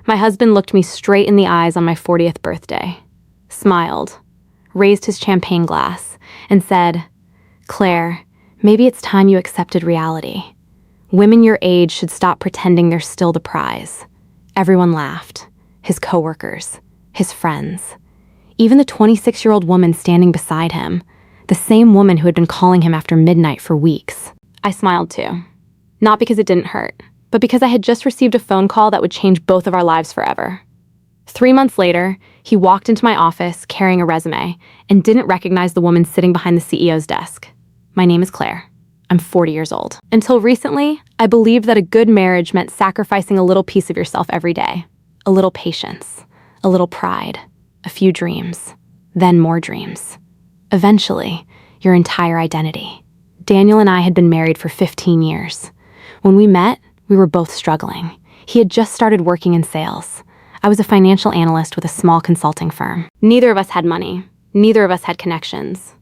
My husband looked me straight in the eyes on my 40th birthday, smiled, raised his champagne glass, and said, "Claire, maybe it's time you accepted reality. Women your age should stop pretending they're still the prize." Everyone laughed. His coworkers, his friends, even the 26-year-old woman standing beside him, the same woman who had been calling him after midnight for weeks. I smiled too. Not because it didn't hurt, but because I had just received a phone call that would change both of our lives forever. 3 months later, he walked into my office carrying a resume and didn't recognize the woman sitting behind the CEO's desk. "My name is Claire. I'm 40 years old." Until recently, I believed that a good marriage meant sacrificing a little piece of yourself every day. A little patience, a little pride, a few dreams, then more dreams. Eventually, your entire identity. Daniel and I had been married for 15 years. When we met, we were both struggling. He had just started working in sales. I was a financial analyst with a small consulting firm. Neither of us had money. Neither of us had connections.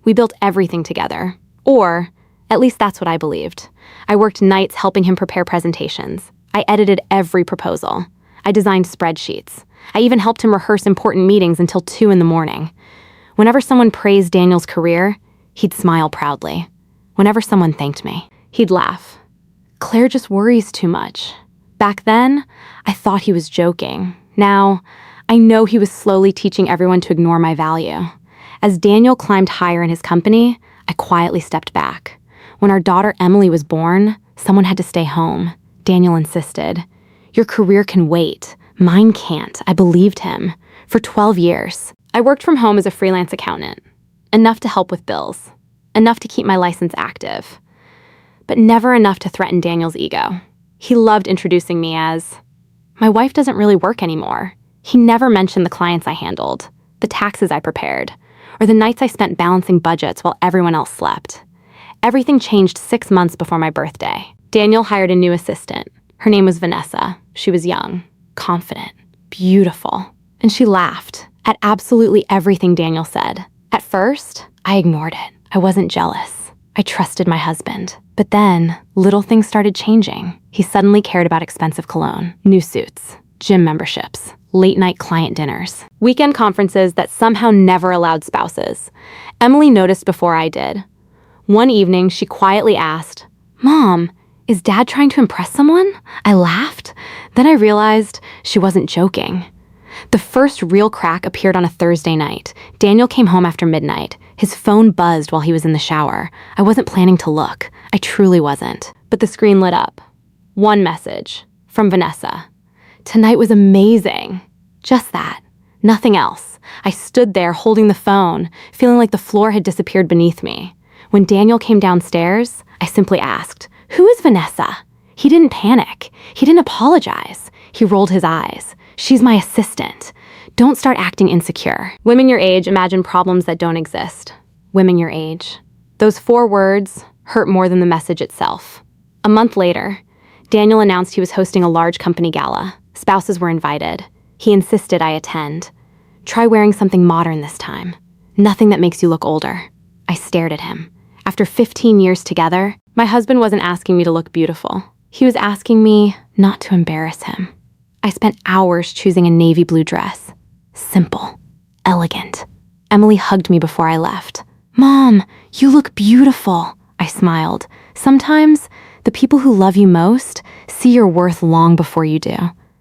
We built everything together. Or, at least that's what I believed. I worked nights helping him prepare presentations. I edited every proposal. I designed spreadsheets. I even helped him rehearse important meetings until 2 in the morning. Whenever someone praised Daniel's career, he'd smile proudly. Whenever someone thanked me, he'd laugh. "Claire just worries too much." Back then, I thought he was joking. Now, I know he was slowly teaching everyone to ignore my value. As Daniel climbed higher in his company, I quietly stepped back. When our daughter Emily was born, someone had to stay home. Daniel insisted. "Your career can wait. Mine can't." I believed him. For 12 years, I worked from home as a freelance accountant. Enough to help with bills. Enough to keep my license active. But never enough to threaten Daniel's ego. He loved introducing me as, "My wife doesn't really work anymore." He never mentioned the clients I handled, the taxes I prepared, or the nights I spent balancing budgets while everyone else slept. Everything changed 6 months before my birthday. Daniel hired a new assistant. Her name was Vanessa. She was young, confident, beautiful, and she laughed at absolutely everything Daniel said. At first, I ignored it. I wasn't jealous. I trusted my husband. But then, little things started changing. He suddenly cared about expensive cologne, new suits, gym memberships, late-night client dinners, weekend conferences that somehow never allowed spouses. Emily noticed before I did. One evening, she quietly asked, "Mom, is Dad trying to impress someone?" I laughed. Then I realized she wasn't joking. The first real crack appeared on a Thursday night. Daniel came home after midnight. His phone buzzed while he was in the shower. I wasn't planning to look. I truly wasn't. But the screen lit up. One message from Vanessa. "Tonight was amazing." Just that. Nothing else. I stood there holding the phone, feeling like the floor had disappeared beneath me. When Daniel came downstairs, I simply asked, "Who is Vanessa?" He didn't panic. He didn't apologize. He rolled his eyes. "She's my assistant. Don't start acting insecure." Women your age imagine problems that don't exist. Women your age. Those 4 words hurt more than the message itself. A month later, Daniel announced he was hosting a large company gala. Spouses were invited. He insisted I attend. "Try wearing something modern this time. Nothing that makes you look older." I stared at him. After 15 years together, my husband wasn't asking me to look beautiful. He was asking me not to embarrass him. I spent hours choosing a navy blue dress. Simple, elegant. Emily hugged me before I left. "Mom, you look beautiful." I smiled. Sometimes, the people who love you most see your worth long before you do.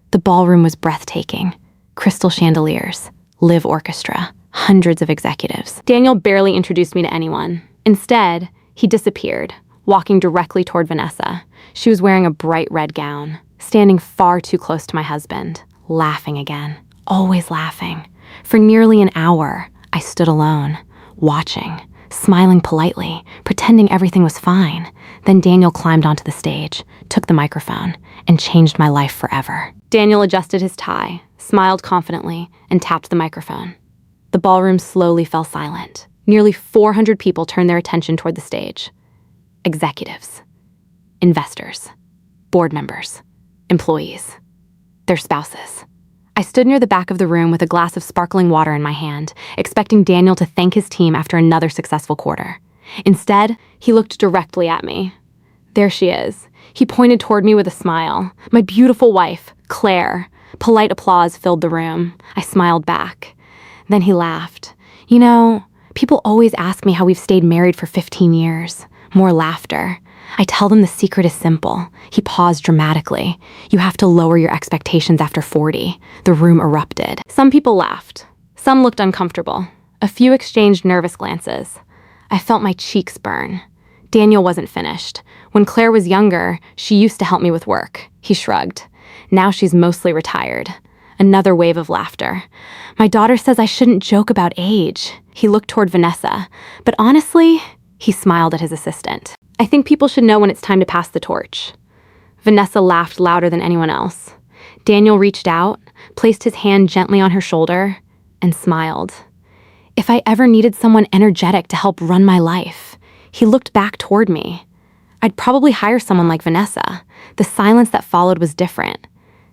The ballroom was breathtaking. Crystal chandeliers, live orchestra, hundreds of executives. Daniel barely introduced me to anyone. Instead, he disappeared, walking directly toward Vanessa. She was wearing a bright red gown, standing far too close to my husband, laughing again, always laughing. For nearly an hour, I stood alone, watching, smiling politely, pretending everything was fine. Then Daniel climbed onto the stage, took the microphone, and changed my life forever. Daniel adjusted his tie, smiled confidently, and tapped the microphone. The ballroom slowly fell silent. Nearly 400 people turned their attention toward the stage. Executives, investors, board members, employees, their spouses. I stood near the back of the room with a glass of sparkling water in my hand, expecting Daniel to thank his team after another successful quarter. Instead, he looked directly at me. There she is. He pointed toward me with a smile. My beautiful wife, Claire. Polite applause filled the room. I smiled back. Then he laughed. You know, people always ask me how we've stayed married for 15 years. More laughter. I tell them the secret is simple. He paused dramatically. You have to lower your expectations after 40. The room erupted. Some people laughed. Some looked uncomfortable. A few exchanged nervous glances. I felt my cheeks burn. Daniel wasn't finished. When Claire was younger, she used to help me with work. He shrugged. Now she's mostly retired. Another wave of laughter. My daughter says I shouldn't joke about age. He looked toward Vanessa. But honestly, he smiled at his assistant. I think people should know when it's time to pass the torch. Vanessa laughed louder than anyone else. Daniel reached out, placed his hand gently on her shoulder, and smiled. If I ever needed someone energetic to help run my life, he looked back toward me. I'd probably hire someone like Vanessa. The silence that followed was different.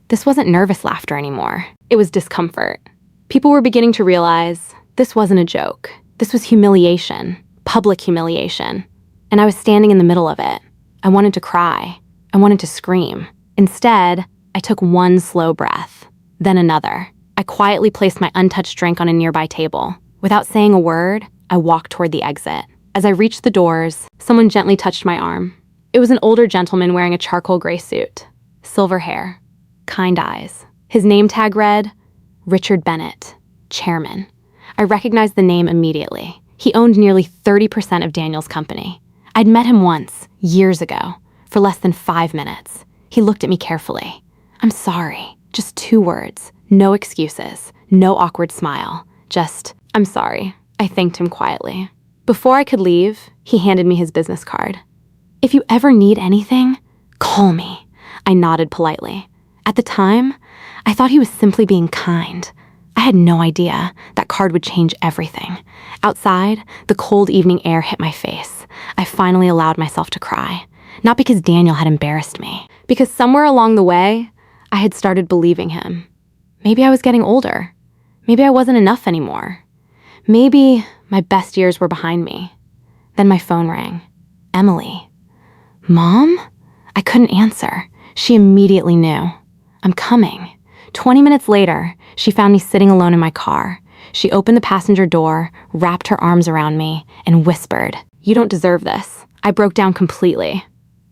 This wasn't nervous laughter anymore. It was discomfort. People were beginning to realize this wasn't a joke. This was humiliation, public humiliation. And I was standing in the middle of it. I wanted to cry. I wanted to scream. Instead, I took one slow breath, then another. I quietly placed my untouched drink on a nearby table. Without saying a word, I walked toward the exit. As I reached the doors, someone gently touched my arm. It was an older gentleman wearing a charcoal gray suit, silver hair, kind eyes. His name tag read, Richard Bennett, chairman. I recognized the name immediately. He owned nearly 30% of Daniel's company. I'd met him once, years ago, for less than 5 minutes. He looked at me carefully. I'm sorry. Just 2 words. No excuses. No awkward smile. Just, I'm sorry. I thanked him quietly. Before I could leave, he handed me his business card. If you ever need anything, call me. I nodded politely. At the time, I thought he was simply being kind. I had no idea that card would change everything. Outside, the cold evening air hit my face. I finally allowed myself to cry. Not because Daniel had embarrassed me, because somewhere along the way, I had started believing him. Maybe I was getting older. Maybe I wasn't enough anymore. Maybe my best years were behind me. Then my phone rang. Emily. Mom? I couldn't answer. She immediately knew. I'm coming. 20 minutes later, she found me sitting alone in my car. She opened the passenger door, wrapped her arms around me, and whispered, "You don't deserve this." I broke down completely.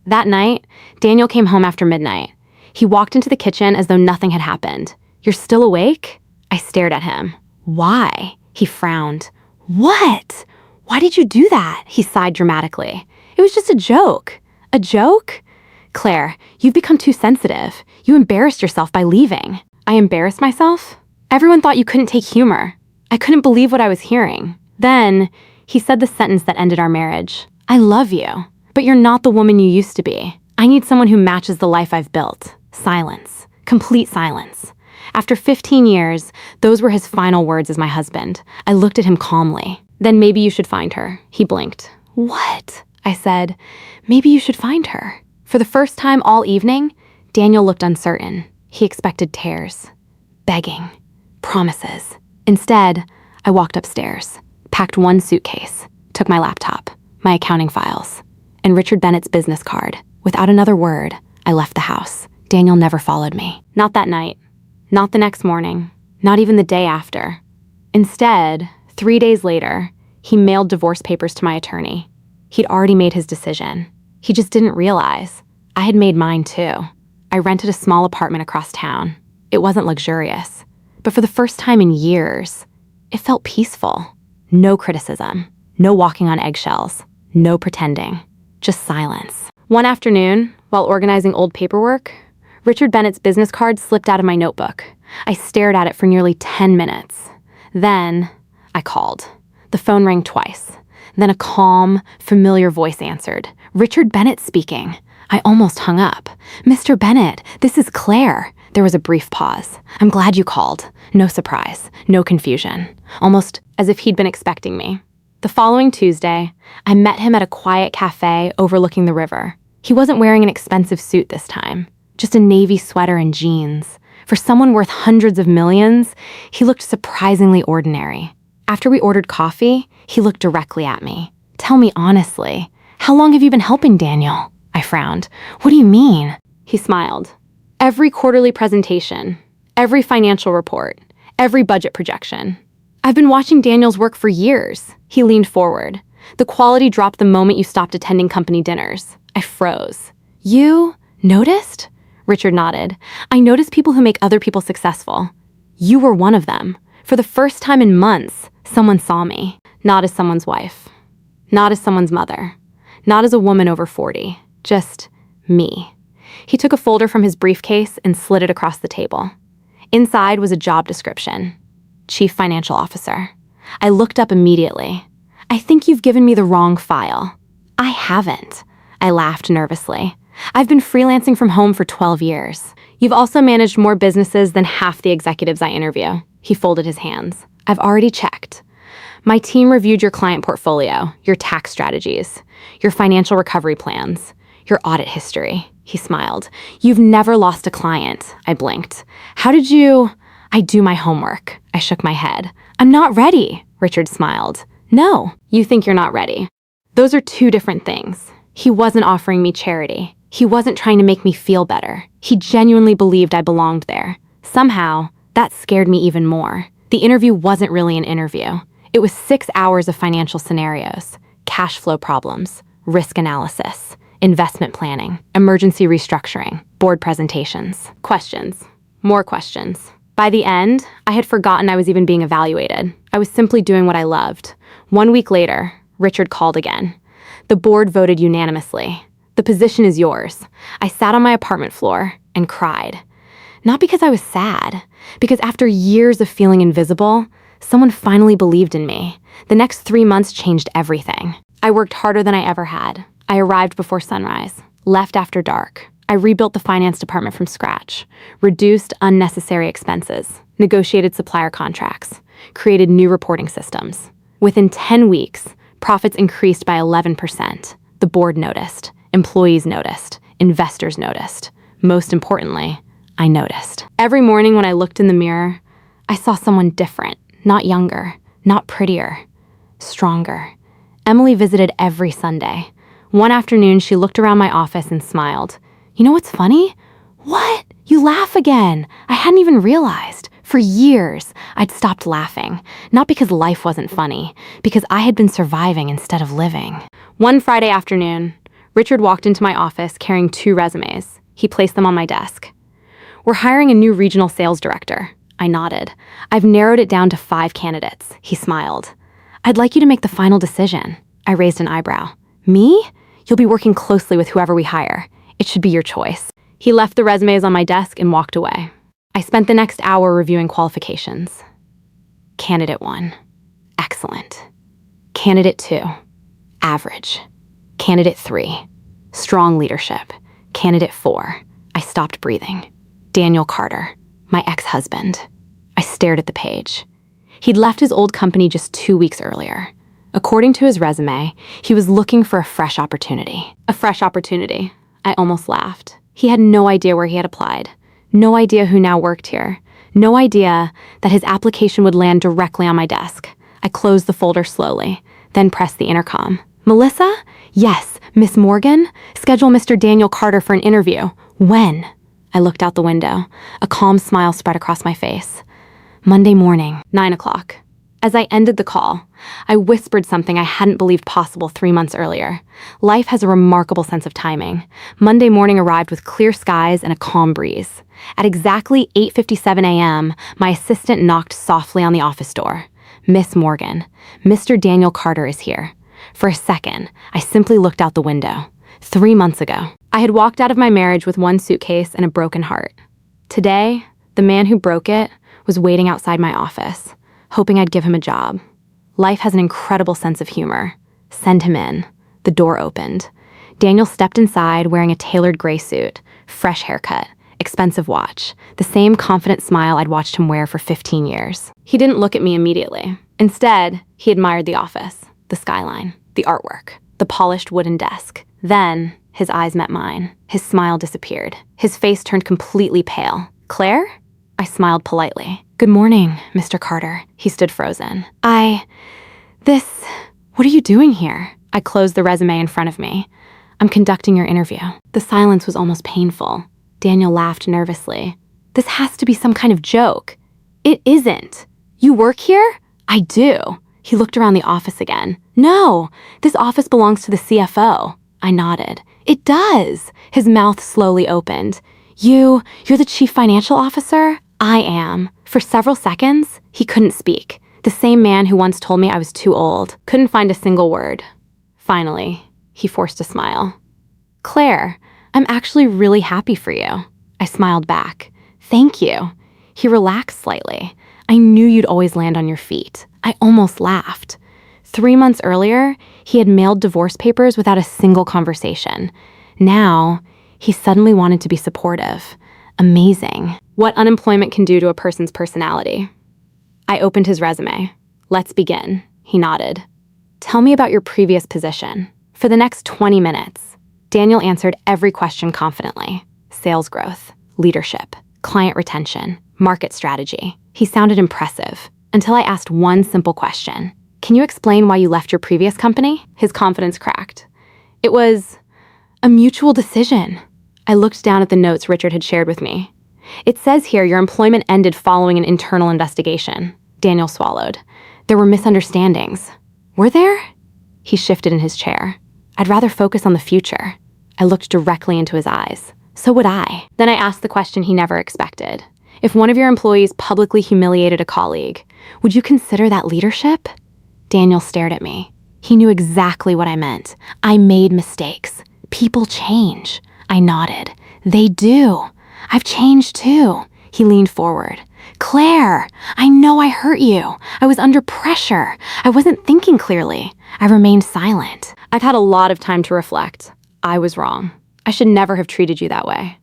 That night, Daniel came home after midnight. He walked into the kitchen as though nothing had happened. "You're still awake?" I stared at him. "Why?" He frowned. "What? Why did you do that?" He sighed dramatically. "It was just a joke." "A joke?" "Claire, you've become too sensitive. You embarrassed yourself by leaving." I embarrassed myself? Everyone thought you couldn't take humor. I couldn't believe what I was hearing. Then, he said the sentence that ended our marriage. "I love you, but you're not the woman you used to be. I need someone who matches the life I've built." Silence. Complete silence. After 15 years, those were his final words as my husband. I looked at him calmly. "Then maybe you should find her." He blinked. "What?" I said. "Maybe you should find her." For the first time all evening, Daniel looked uncertain. He expected tears, begging, promises. Instead, I walked upstairs, packed one suitcase, took my laptop, my accounting files, and Richard Bennett's business card. Without another word, I left the house. Daniel never followed me. Not that night. Not the next morning. Not even the day after. Instead, 3 days later, he mailed divorce papers to my attorney. He'd already made his decision. He just didn't realize. I had made mine too. I rented a small apartment across town. It wasn't luxurious, but for the first time in years, it felt peaceful. No criticism, no walking on eggshells, no pretending, just silence. One afternoon, while organizing old paperwork, Richard Bennett's business card slipped out of my notebook. I stared at it for nearly 10 minutes. Then, I called. The phone rang twice. Then a calm, familiar voice answered. "Richard Bennett speaking." I almost hung up. "Mr. Bennett, this is Claire." There was a brief pause. "I'm glad you called." No surprise, no confusion. Almost as if he'd been expecting me. The following Tuesday, I met him at a quiet cafe overlooking the river. He wasn't wearing an expensive suit this time, just a navy sweater and jeans. For someone worth hundreds of millions, he looked surprisingly ordinary. After we ordered coffee, he looked directly at me. "Tell me honestly, how long have you been helping Daniel?" I frowned. "What do you mean?" He smiled. "Every quarterly presentation, Every financial report, every budget projection. I've been watching Daniel's work for years. He leaned forward. The quality dropped the moment you stopped attending company dinners. I froze. You noticed? Richard nodded. I noticed people who make other people successful. You were one of them. For the first time in months, someone saw me. Not as someone's wife. Not as someone's mother. Not as a woman over 40. Just me. He took a folder from his briefcase and slid it across the table. Inside was a job description. Chief Financial Officer. I looked up immediately. I think you've given me the wrong file. I haven't. I laughed nervously. I've been freelancing from home for 12 years. You've also managed more businesses than half the executives I interview. He folded his hands. I've already checked. My team reviewed your client portfolio, your tax strategies, your financial recovery plans, your audit history. He smiled. You've never lost a client. I blinked. How did you? I do my homework. I shook my head. I'm not ready. Richard smiled. No, you think you're not ready. Those are two different things. He wasn't offering me charity. He wasn't trying to make me feel better. He genuinely believed I belonged there. Somehow, that scared me even more. The interview wasn't really an interview. It was 6 hours of financial scenarios, cash flow problems, risk analysis, investment planning, emergency restructuring, board presentations, questions, more questions. By the end, I had forgotten I was even being evaluated. I was simply doing what I loved. 1 week later, Richard called again. The board voted unanimously. The position is yours. I sat on my apartment floor and cried. Not because I was sad, because after years of feeling invisible, someone finally believed in me. The next 3 months changed everything. I worked harder than I ever had. I arrived before sunrise, left after dark. I rebuilt the finance department from scratch, reduced unnecessary expenses, negotiated supplier contracts, created new reporting systems. Within 10 weeks, profits increased by 11%. The board noticed, employees noticed, investors noticed. Most importantly, I noticed. Every morning when I looked in the mirror, I saw someone different, not younger, not prettier, stronger. Emily visited every Sunday. One afternoon, she looked around my office and smiled. You know what's funny? What? You laugh again. I hadn't even realized. For years, I'd stopped laughing. Not because life wasn't funny, because I had been surviving instead of living. One Friday afternoon, Richard walked into my office carrying 2 resumes. He placed them on my desk. We're hiring a new regional sales director. I nodded. I've narrowed it down to 5 candidates. He smiled. I'd like you to make the final decision. I raised an eyebrow. Me? You'll be working closely with whoever we hire. It should be your choice. He left the resumes on my desk and walked away. I spent the next hour reviewing qualifications. Candidate 1, excellent. Candidate 2, average. Candidate 3, strong leadership. Candidate 4, I stopped breathing. Daniel Carter, my ex-husband. I stared at the page. He'd left his old company just 2 weeks earlier. According to his resume, he was looking for a fresh opportunity. A fresh opportunity. I almost laughed. He had no idea where he had applied. No idea who now worked here. No idea that his application would land directly on my desk. I closed the folder slowly, then pressed the intercom. Melissa? Yes, Miss Morgan? Schedule Mr. Daniel Carter for an interview. When? I looked out the window. A calm smile spread across my face. Monday morning, 9 o'clock. As I ended the call, I whispered something I hadn't believed possible 3 months earlier. Life has a remarkable sense of timing. Monday morning arrived with clear skies and a calm breeze. At exactly 8:57 a.m., my assistant knocked softly on the office door. Miss Morgan, Mr. Daniel Carter is here. For a second, I simply looked out the window. 3 months ago, I had walked out of my marriage with 1 suitcase and a broken heart. Today, the man who broke it was waiting outside my office, hoping I'd give him a job. Life has an incredible sense of humor. Send him in. The door opened. Daniel stepped inside wearing a tailored gray suit, fresh haircut, expensive watch, the same confident smile I'd watched him wear for 15 years. He didn't look at me immediately. Instead, he admired the office, the skyline, the artwork, the polished wooden desk. Then, his eyes met mine. His smile disappeared. His face turned completely pale. Claire? I smiled politely. Good morning, Mr. Carter. He stood frozen. What are you doing here? I closed the resume in front of me. I'm conducting your interview. The silence was almost painful. Daniel laughed nervously. This has to be some kind of joke. It isn't. You work here? I do. He looked around the office again. No, this office belongs to the CFO. I nodded. It does. His mouth slowly opened. You're the chief financial officer? I am. For several seconds, he couldn't speak. The same man who once told me I was too old. Couldn't find a single word. Finally, he forced a smile. Claire, I'm actually really happy for you. I smiled back. Thank you. He relaxed slightly. I knew you'd always land on your feet. I almost laughed. 3 months earlier, he had mailed divorce papers without a single conversation. Now, he suddenly wanted to be supportive. Amazing. What unemployment can do to a person's personality. I opened his resume. Let's begin. He nodded. Tell me about your previous position. For the next 20 minutes, Daniel answered every question confidently. Sales growth, leadership, client retention, market strategy. He sounded impressive until I asked one simple question. Can you explain why you left your previous company? His confidence cracked. It was a mutual decision. I looked down at the notes Richard had shared with me. It says here your employment ended following an internal investigation. Daniel swallowed. There were misunderstandings. Were there? He shifted in his chair. I'd rather focus on the future. I looked directly into his eyes. So would I. Then I asked the question he never expected. If one of your employees publicly humiliated a colleague, would you consider that leadership? Daniel stared at me. He knew exactly what I meant. I made mistakes. People change. I nodded. They do. I've changed too. He leaned forward. Claire, I know I hurt you. I was under pressure. I wasn't thinking clearly. I remained silent. I've had a lot of time to reflect. I was wrong. I should never have treated you that way.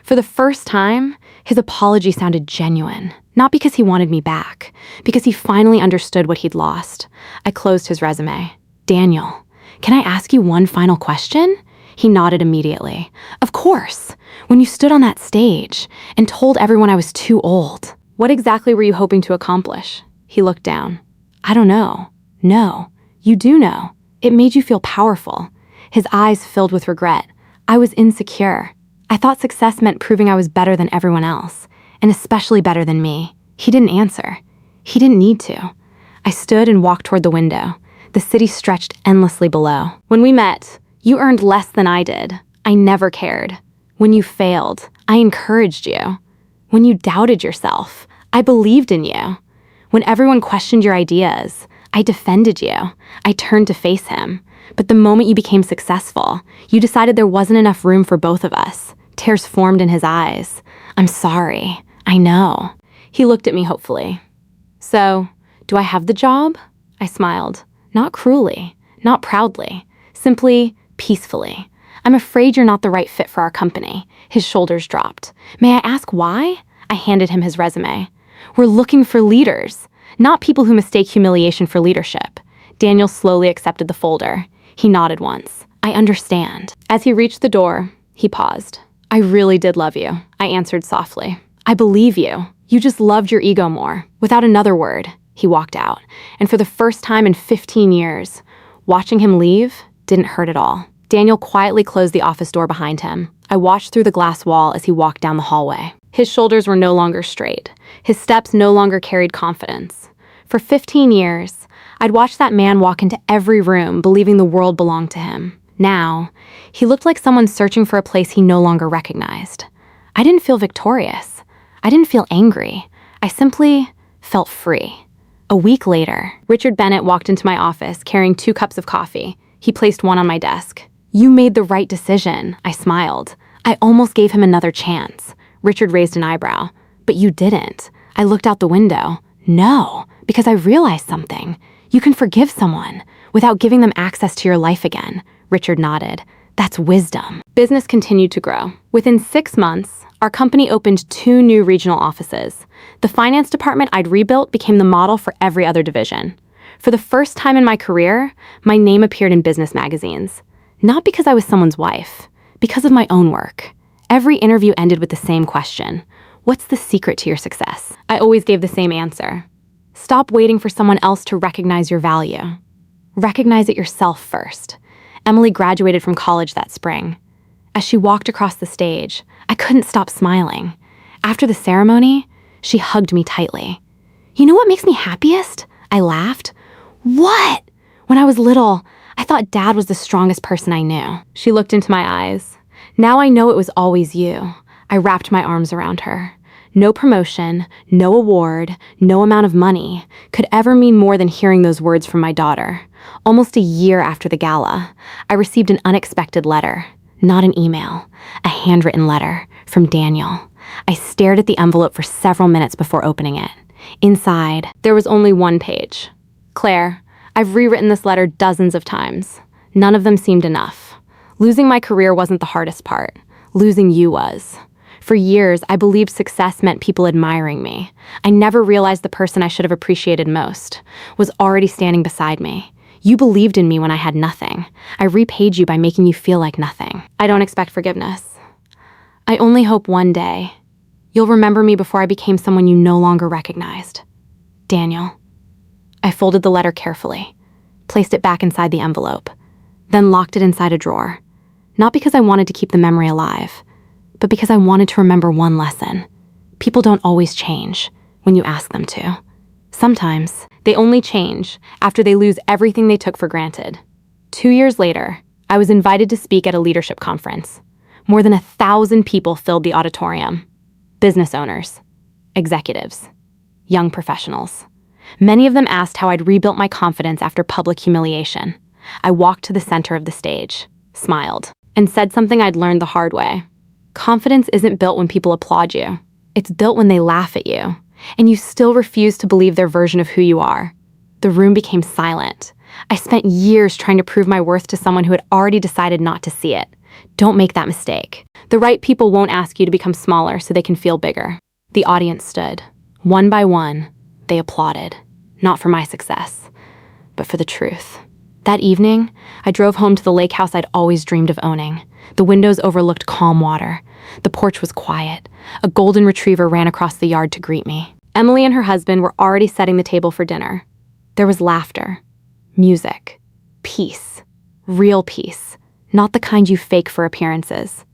For the first time, his apology sounded genuine. Not because he wanted me back, because he finally understood what he'd lost. I closed his resume. Daniel, can I ask you one final question? He nodded immediately. Of course. When you stood on that stage and told everyone I was too old, what exactly were you hoping to accomplish? He looked down. I don't know. No, you do know. It made you feel powerful. His eyes filled with regret. I was insecure. I thought success meant proving I was better than everyone else, and especially better than me. He didn't answer. He didn't need to. I stood and walked toward the window. The city stretched endlessly below. When we met, you earned less than I did. I never cared. When you failed, I encouraged you. When you doubted yourself, I believed in you. When everyone questioned your ideas, I defended you. I turned to face him. But the moment you became successful, you decided there wasn't enough room for both of us. Tears formed in his eyes. I'm sorry. I know. He looked at me hopefully. So, do I have the job? I smiled. Not cruelly, not proudly, simply peacefully. I'm afraid you're not the right fit for our company. His shoulders dropped. May I ask why? I handed him his resume. We're looking for leaders, not people who mistake humiliation for leadership. Daniel slowly accepted the folder. He nodded once. I understand. As he reached the door, he paused. I really did love you, I answered softly. I believe you. You just loved your ego more. Without another word, he walked out. And for the first time in 15 years, watching him leave didn't hurt at all. Daniel quietly closed the office door behind him. I watched through the glass wall as he walked down the hallway. His shoulders were no longer straight. His steps no longer carried confidence. For 15 years, I'd watched that man walk into every room believing the world belonged to him. Now, he looked like someone searching for a place he no longer recognized. I didn't feel victorious. I didn't feel angry. I simply felt free. A week later, Richard Bennett walked into my office carrying 2 cups of coffee. He placed one on my desk. You made the right decision, I smiled. I almost gave him another chance. Richard raised an eyebrow. But you didn't. I looked out the window. No, because I realized something. You can forgive someone without giving them access to your life again. Richard nodded. That's wisdom. Business continued to grow. Within 6 months, our company opened 2 new regional offices. The finance department I'd rebuilt became the model for every other division. For the first time in my career, my name appeared in business magazines. Not because I was someone's wife, because of my own work. Every interview ended with the same question. What's the secret to your success? I always gave the same answer. Stop waiting for someone else to recognize your value. Recognize it yourself first. Emily graduated from college that spring. As she walked across the stage, I couldn't stop smiling. After the ceremony, she hugged me tightly. "You know what makes me happiest?" I laughed. "What?" "When I was little, I thought Dad was the strongest person I knew." She looked into my eyes. "Now I know it was always you." I wrapped my arms around her. No promotion, no award, no amount of money could ever mean more than hearing those words from my daughter. Almost a year after the gala, I received an unexpected letter. Not an email, a handwritten letter from Daniel. I stared at the envelope for several minutes before opening it. Inside, there was only one page. "Claire, I've rewritten this letter dozens of times. None of them seemed enough. Losing my career wasn't the hardest part. Losing you was. For years, I believed success meant people admiring me. I never realized the person I should have appreciated most was already standing beside me. You believed in me when I had nothing. I repaid you by making you feel like nothing. I don't expect forgiveness. I only hope one day you'll remember me before I became someone you no longer recognized. Daniel." I folded the letter carefully, placed it back inside the envelope, then locked it inside a drawer. Not because I wanted to keep the memory alive, but because I wanted to remember one lesson. People don't always change when you ask them to. Sometimes they only change after they lose everything they took for granted. 2 years later, I was invited to speak at a leadership conference. More than 1,000 people filled the auditorium. Business owners, executives, young professionals. Many of them asked how I'd rebuilt my confidence after public humiliation. I walked to the center of the stage, smiled, and said something I'd learned the hard way. Confidence isn't built when people applaud you. It's built when they laugh at you, and you still refuse to believe their version of who you are. The room became silent. I spent years trying to prove my worth to someone who had already decided not to see it. Don't make that mistake. The right people won't ask you to become smaller so they can feel bigger. The audience stood. One by one, they applauded. Not for my success, but for the truth. That evening, I drove home to the lake house I'd always dreamed of owning. The windows overlooked calm water. The porch was quiet. A golden retriever ran across the yard to greet me. Emily and her husband were already setting the table for dinner. There was laughter, music, peace, real peace, not the kind you fake for appearances.